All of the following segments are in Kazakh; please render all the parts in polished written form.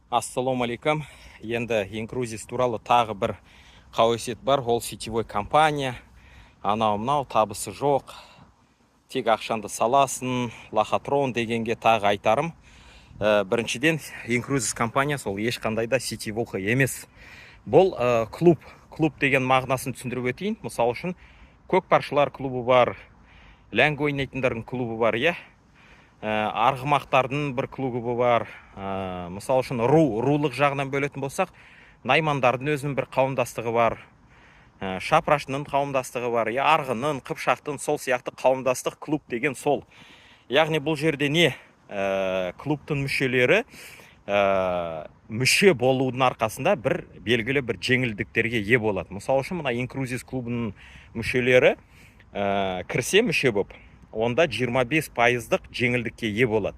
Ассалауму алейкум. Енді инкрузис туралы тағы бір қауесет бар. Ол сетевой компания. Анау-мынау табысы жоқ. Тек ақшанды саласын, лохотрон дегенге тағы айтарым. Біріншіден, инкрузис компания сол ешқандай да сетевой емес. Бұл клуб. Клуб деген мағынасын түсіндіріп өтейін. Мысал үшін, көкпаршылар клубы бар, ләңгі ойнайтындардың клубы бар, иә. Арғымақтардың бір клубы бар. Мысал үшін, рулық жағынан бөлетін болсақ, наймандардың өзінің бір қауымдастығы бар. Шапрашының қауымдастығы бар, арғының, қыпшақтың, сол сияқты қауымдастық клуб деген сол. Яғни бұл жерде не? Клубтың мүшелері мүше болудың арқасында бір белгілі бір жеңілдіктерге ие болады. Мысал үшін, мына инкрузис клубының мүшелері кірсе мүше болып, онда 25%-дық жеңілдікке ие болады.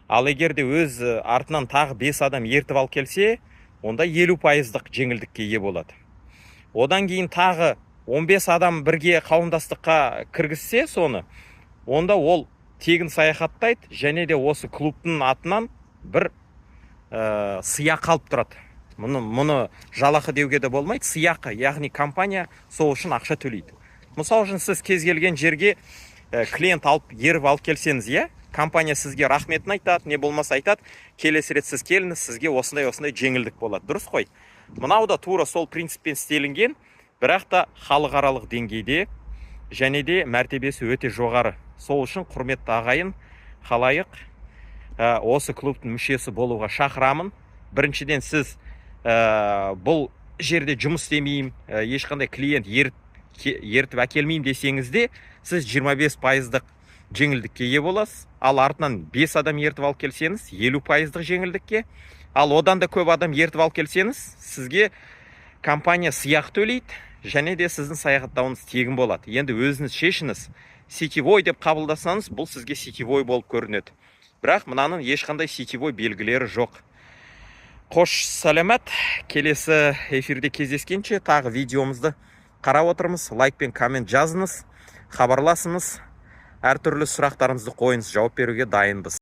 Ал егерде өз артынан тағы 5 адам ертіп ал келсе, онда 50%-дық жеңілдікке ие болады. Одан кейін тағы 15 адам бірге қауымдастыққа кіргізсе соны, онда ол тегін саяхаттайды, және де осы клубтың атынан бір сыйақы алып тұрады. Мұны жалақы деуге де болмайды, сыйақы, яғни компания сол үшін ақша төлейді. Мысал үшін сіз кез келген жерге клиент еріп алып келсеңіз, компания сізге рахметін айтады, не болмаса айтады, келесі рет сіз келіңіз, сізге осындай жеңілдік болады. Дұрыс қой. Мынау да тура сол принциппен істелінген, бірақ та халықаралық деңгейде және де мәртебесі өте жоғары. Сол үшін құрметті ағайын, халайық, осы клубтың мүшесі болуға шақырамын. Біріншіден сіз бұл жерде жұмыс істемеймін, ешқандай клиент ертіп әкелмеймін десеңіз де, сіз 25%-дық жеңілдікке ие боласыз. Ал артынан 5 адам ертіп алып келсеңіз, 50%-дық жеңілдікке. Ал одан да көп адам ертіп алып келсеңіз, сізге компания сыйақы төлейді, және де сіздің саяхаттауыңыз тегін болады. Енді өзіңіз шешіңіз. Сетевой деп қабылдасаңыз, бұл сізге сетевой болып көрінеді. Бірақ мұнаның ешқандай сетевой белгілері жоқ. Қош сәлемет. Келесі эфирде кездескенше тағы видеомызды қарап отырмыз. Лайк пен коммент жазыңыз, хабарласыңыз. Әртүрлі сұрақтарыңызды қойыңыз, жауап беруге дайынбыз.